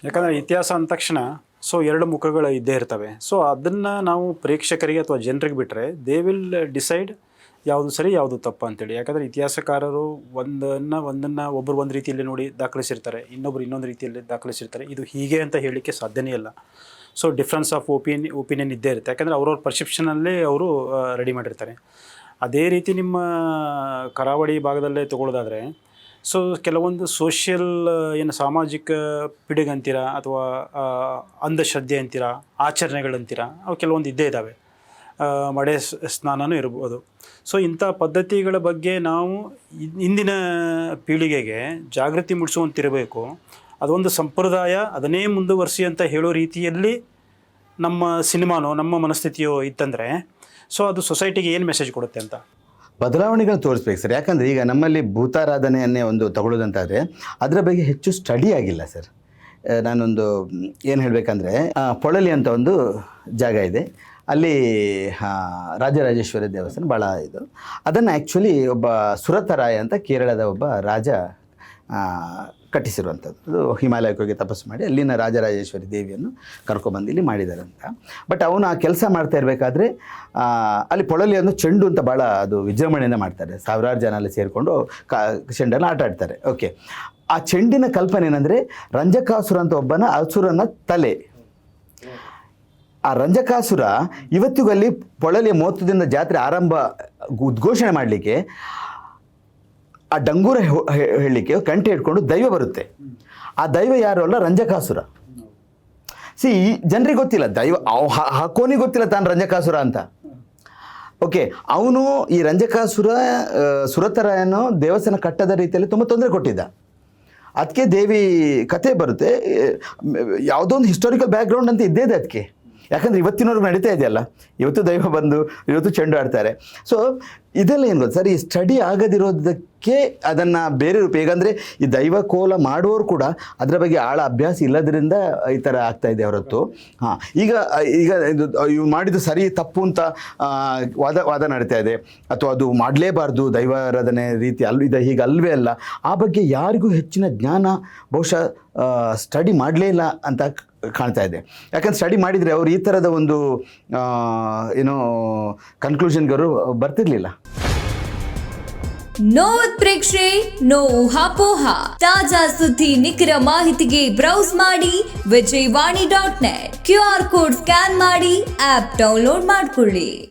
ಯಾಕಂದರೆ ಇತಿಹಾಸ ಅಂದ ತಕ್ಷಣ ಸೊ ಎರಡು ಮುಖಗಳು ಇದ್ದೇ ಇರ್ತವೆ. ಸೊ ಅದನ್ನು ನಾವು ಪ್ರೇಕ್ಷಕರಿಗೆ ಅಥವಾ ಜನರಿಗೆ ಬಿಟ್ಟರೆ ದೇ ವಿಲ್ ಡಿಸೈಡ್ ಯಾವುದು ಸರಿ ಯಾವುದು ತಪ್ಪು ಅಂತೇಳಿ. ಯಾಕಂದರೆ ಇತಿಹಾಸಕಾರರು ಒಂದನ್ನು ಒಬ್ಬರು ಒಂದು ರೀತಿಯಲ್ಲಿ ನೋಡಿ ದಾಖಲಿಸಿರ್ತಾರೆ, ಇನ್ನೊಬ್ಬರು ಇನ್ನೊಂದು ರೀತಿಯಲ್ಲಿ ದಾಖಲಿಸಿರ್ತಾರೆ. ಇದು ಹೀಗೆ ಅಂತ ಹೇಳಲಿಕ್ಕೆ ಸಾಧ್ಯನೇ ಇಲ್ಲ. ಸೊ ಡಿಫ್ರೆನ್ಸ್ ಆಫ್ ಒಪಿನಿಯನ್ ಇದ್ದೇ ಇರುತ್ತೆ. ಯಾಕಂದರೆ ಅವ್ರವ್ರ ಪರ್ಸೆಪ್ಷನಲ್ಲೇ ಅವರು ರೆಡಿ ಮಾಡಿರ್ತಾರೆ. ಅದೇ ರೀತಿ ನಿಮ್ಮ ಕರಾವಳಿ ಭಾಗದಲ್ಲೇ ತೊಗೊಳ್ಳೋದಾದರೆ ಸೊ ಕೆಲವೊಂದು ಸೋಷಿಯಲ್ ಏನು ಸಾಮಾಜಿಕ ಪಿಡುಗು ಅಂತೀರ ಅಥವಾ ಅಂಧಶ್ರದ್ಧೆ ಅಂತೀರ, ಆಚರಣೆಗಳಂತೀರ, ಅವು ಕೆಲವೊಂದು ಇದ್ದೇ ಇದ್ದಾವೆ. ಮಡೆ ಸ್ನಾನನೂ ಇರ್ಬೋದು. ಸೊ ಇಂಥ ಪದ್ಧತಿಗಳ ಬಗ್ಗೆ ನಾವು ಇಂದಿನ ಪೀಳಿಗೆಗೆ ಜಾಗೃತಿ ಮೂಡಿಸುವಂತಿರಬೇಕು. ಅದೊಂದು ಸಂಪ್ರದಾಯ, ಅದನ್ನೇ ಮುಂದುವರಿಸಿ ಅಂತ ಹೇಳೋ ರೀತಿಯಲ್ಲಿ ನಮ್ಮ ಸಿನಿಮಾನೋ ನಮ್ಮ ಮನಸ್ಥಿತಿಯೋ ಇತ್ತಂದರೆ ಸೊ ಅದು ಸೊಸೈಟಿಗೆ ಏನು ಮೆಸೇಜ್ ಕೊಡುತ್ತೆ ಅಂತ ಬದಲಾವಣೆಗಳನ್ನ ತೋರಿಸ್ಬೇಕು ಸರ್. ಯಾಕಂದರೆ ಈಗ ನಮ್ಮಲ್ಲಿ ಭೂತಾರಾಧನೆಯನ್ನೇ ಒಂದು ತಗೊಳ್ಳೋದಂತಾದರೆ ಅದರ ಬಗ್ಗೆ ಹೆಚ್ಚು ಸ್ಟಡಿ ಆಗಿಲ್ಲ ಸರ್. ನಾನೊಂದು ಏನು ಹೇಳಬೇಕಂದ್ರೆ ಪೊಳಲಿ ಅಂತ ಒಂದು ಜಾಗ ಇದೆ, ಅಲ್ಲಿ ರಾಜರಾಜೇಶ್ವರಿ ದೇವಸ್ಥಾನ ಭಾಳ ಇದು. ಅದನ್ನು ಆ್ಯಕ್ಚುಲಿ ಒಬ್ಬ ಸುರತರಾಯ ಅಂತ ಕೇರಳದ ಒಬ್ಬ ರಾಜ ಕಟ್ಟಿಸಿರುವಂಥದ್ದು. ಅದು ಹಿಮಾಲಯಕ್ಕೆ ಹೋಗಿ ತಪಸ್ಸು ಮಾಡಿ ಅಲ್ಲಿನ ರಾಜರಾಜೇಶ್ವರಿ ದೇವಿಯನ್ನು ಕರ್ಕೊಬಂದು ಇಲ್ಲಿ ಮಾಡಿದಾರಂತ. ಬಟ್ ಅವನು ಆ ಕೆಲಸ ಮಾಡ್ತಾ ಇರಬೇಕಾದ್ರೆ ಅಲ್ಲಿ ಪೊಳಲಿಯನ್ನು ಚೆಂಡು ಅಂತ ಭಾಳ ಅದು ವಿಜೃಂಭಣೆಯಿಂದ ಮಾಡ್ತಾರೆ. ಸಾವಿರಾರು ಜನ ಅಲ್ಲಿ ಸೇರಿಕೊಂಡು ಚೆಂಡನ್ನು ಆಟ ಆಡ್ತಾರೆ. ಓಕೆ, ಆ ಚೆಂಡಿನ ಕಲ್ಪನೆ ಏನಂದರೆ ರಂಜಕಾಸುರ ಅಂತ ಒಬ್ಬನ ಅಸುರನ ತಲೆ. ಆ ರಂಜಕಾಸುರ ಇವತ್ತಿಗೂ ಅಲ್ಲಿ ಪೊಳಲಿಯ 30 ದಿನದ ಜಾತ್ರೆ ಆರಂಭ ಉದ್ಘೋಷಣೆ ಮಾಡಲಿಕ್ಕೆ ಆ ಡಂಗೂರ ಹೇಳಲಿಕ್ಕೆ ಕಂಠೆ ಹಿಡ್ಕೊಂಡು ದೈವ ಬರುತ್ತೆ. ಆ ದೈವ ಯಾರು ಅಲ್ಲ, ರಂಜಕಾಸುರ. ಸಿ ಜನರಿಗೆ ಗೊತ್ತಿಲ್ಲ, ದೈವ ಹಾಕೋನಿಗೆ ಗೊತ್ತಿಲ್ಲ ತಾನು ರಂಜಕಾಸುರ ಅಂತ. ಓಕೆ, ಅವನು ಈ ರಂಜಕಾಸುರ ಸುರತರಾಯನು ದೇವಸ್ಥಾನ ಕಟ್ಟದ ರೀತಿಯಲ್ಲಿ ತುಂಬ ತೊಂದರೆ ಕೊಟ್ಟಿದ್ದ. ಅದಕ್ಕೆ ದೇವಿ ಕಥೆ ಬರುತ್ತೆ. ಯಾವುದೋ ಒಂದು ಹಿಸ್ಟಾರಿಕಲ್ ಬ್ಯಾಕ್ಗ್ರೌಂಡ್ ಅಂತ ಇದ್ದೇ ಇದೆ ಅದಕ್ಕೆ. ಯಾಕಂದರೆ ಇವತ್ತಿನವ್ರಿಗೆ ನಡೀತಾ ಇದೆಯಲ್ಲ, ಇವತ್ತು ದೈವ ಬಂದು ಇವತ್ತು ಚೆಂಡು ಆಡ್ತಾರೆ. ಸೊ ಇದೆಲ್ಲ ಏನು ಗೊತ್ತು ಸರ್, ಈ ಸ್ಟಡಿ ಆಗದಿರೋದಕ್ಕೆ ಅದನ್ನು ಬೇರೆ ರೂಪ. ಹೇಗಂದರೆ ಈ ದೈವ ಕೋಲ ಮಾಡುವವರು ಕೂಡ ಅದರ ಬಗ್ಗೆ ಆಳ ಅಭ್ಯಾಸ ಇಲ್ಲದ್ರಿಂದ ಈ ಥರ ಆಗ್ತಾಯಿದೆ ಹೊರತು. ಹಾಂ, ಈಗ ಇವು ಮಾಡಿದ್ದು ಸರಿ ತಪ್ಪು ಅಂತ ವಾದ ನಡೀತಾ ಇದೆ, ಅಥವಾ ಅದು ಮಾಡಲೇಬಾರ್ದು ದೈವಾರಾಧನೆ ರೀತಿ ಇದೆ ಹೀಗೆ ಅಲ್ವೇ ಅಲ್ಲ. ಆ ಬಗ್ಗೆ ಯಾರಿಗೂ ಹೆಚ್ಚಿನ ಜ್ಞಾನ ಬಹುಶಃ ಸ್ಟಡಿ ಮಾಡಲೇ ಇಲ್ಲ ಅಂತ ಕಾಣ್ತಾ ಇದೆ. ಯಾಕಂದ್ರೆ ಸ್ಟಡಿ ಮಾಡಿದರೆ ಅವರು ಈ ಥರದ ಒಂದು ಏನೋ ಕನ್ಕ್ಲೂಷನ್ಗೆ ಅವರು ಬರ್ತಿರ್ಲಿಲ್ಲ. ನೋ ಉತ್ಪ್ರೇಕ್ಷೆ, ನೋ ಊಹಾಪೋಹ. ತಾಜಾ ಸುದ್ದಿ ನಿಖರ ಮಾಹಿತಿಗೆ ಬ್ರೌಸ್ ಮಾಡಿ ವಿಜಯವಾಣಿ.net. QR ಕೋಡ್ ಸ್ಕ್ಯಾನ್ ಮಾಡಿ ಆಪ್ ಡೌನ್ಲೋಡ್ ಮಾಡಿಕೊಳ್ಳಿ.